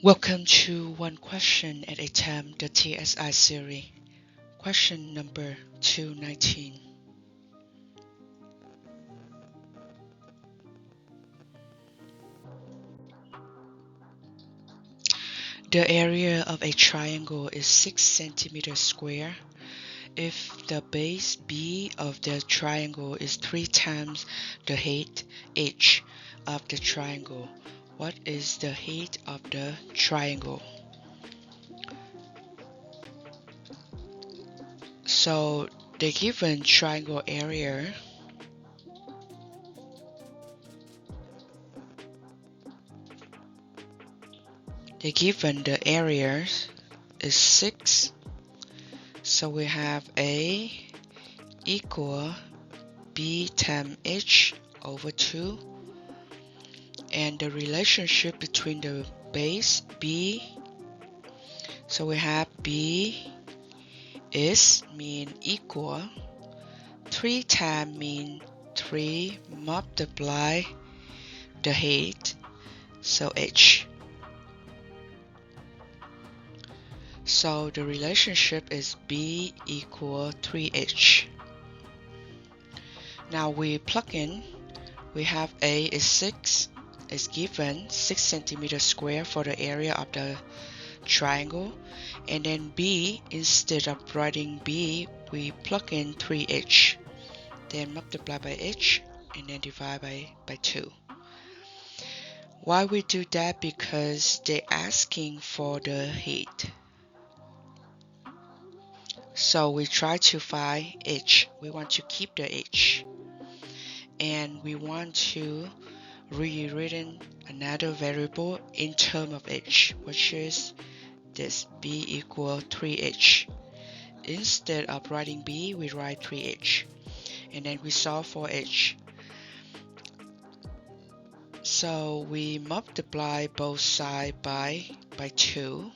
Welcome to One Question at a Time, the TSI series. Question number 219. The area of a triangle is 6 centimeters square. If the base B of the triangle is 3 times the height h of the triangle, what is the height of the triangle? So the given triangle area the area is 6. So we have A equal B times h over 2, and the relationship between the base B, so we have B is mean equal 3 times mean 3 multiply the height, so h. So the relationship is B equal 3h. Now we plug in, we have A is 6, is given 6 centimeters square for the area of the triangle, and then B, instead of writing B, we plug in 3h, then multiply by h, and then divide by 2. Why we do that? Because they're asking for the height. So we try to find h. We want to keep the h. And we want to rewritten another variable in terms of h, which is this b equal 3h. Instead of writing b, we write 3h. And then we solve for h. So we multiply both sides by 2,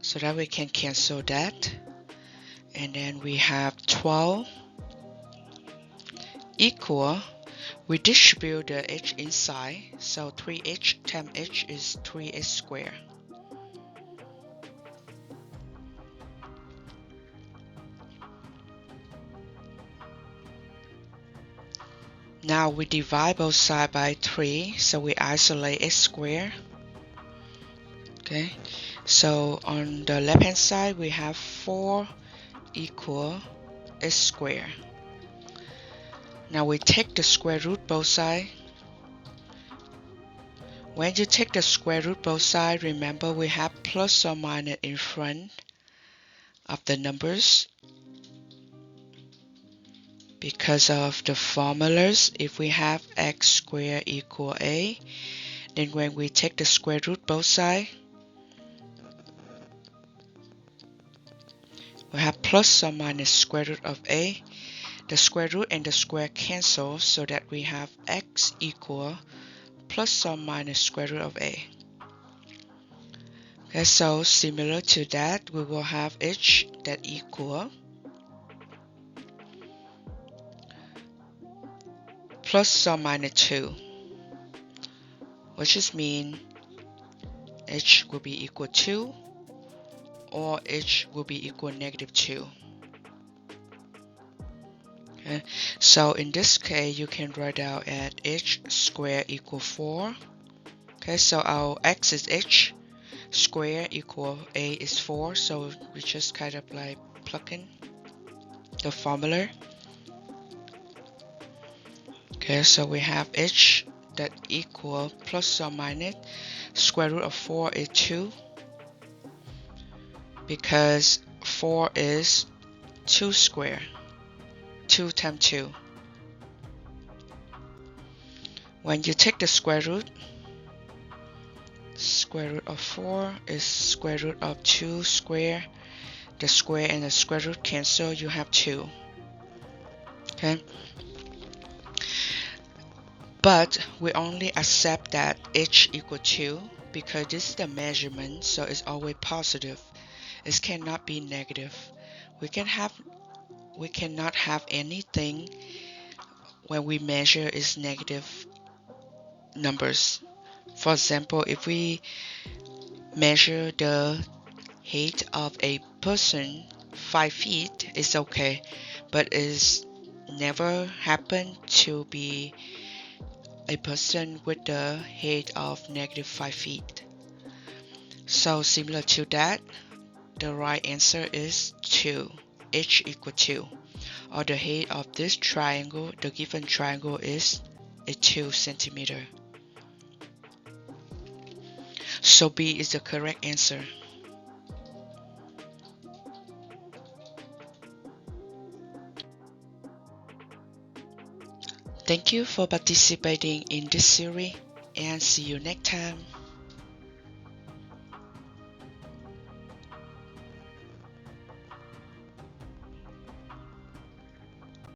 so that we can cancel that. And then we have 12 equal, we distribute the h inside, so 3h times h is 3h squared. Now we divide both sides by 3, so we isolate h squared. Okay, so on the left hand side we have 4 equal h squared. Now we take the square root both sides. When you take the square root both sides, remember we have plus or minus in front of the numbers. Because of the formulas, if we have x squared equal a, then when we take the square root both sides, we have plus or minus square root of a. The square root and the square cancel, so that we have x equal plus or minus square root of a. Okay, so similar to that, we will have h that equal plus or minus 2, which is mean h will be equal 2, or h will be equal negative 2. Okay, so in this case, you can write out at h squared equal 4. Okay, so our x is h, square equal a is 4, so we just kind of like plug in the formula. Okay, so we have h that equal plus or minus square root of 4 is 2, because 4 is 2 square, 2 times 2. When you take the square root of 4 is square root of 2 square. The square and the square root cancel, you have 2. Okay, but we only accept that h equal 2 because this is the measurement, so it's always positive. It cannot be negative. We cannot have anything when we measure is negative numbers. For example, if we measure the height of a person 5 feet, it's okay, but it's never happened to be a person with the height of -5 feet. So similar to that, the right answer is 2, h equal 2, or the height of this triangle, the given triangle is a 2 centimeter. So B is the correct answer. Thank you for participating in this series and see you next time.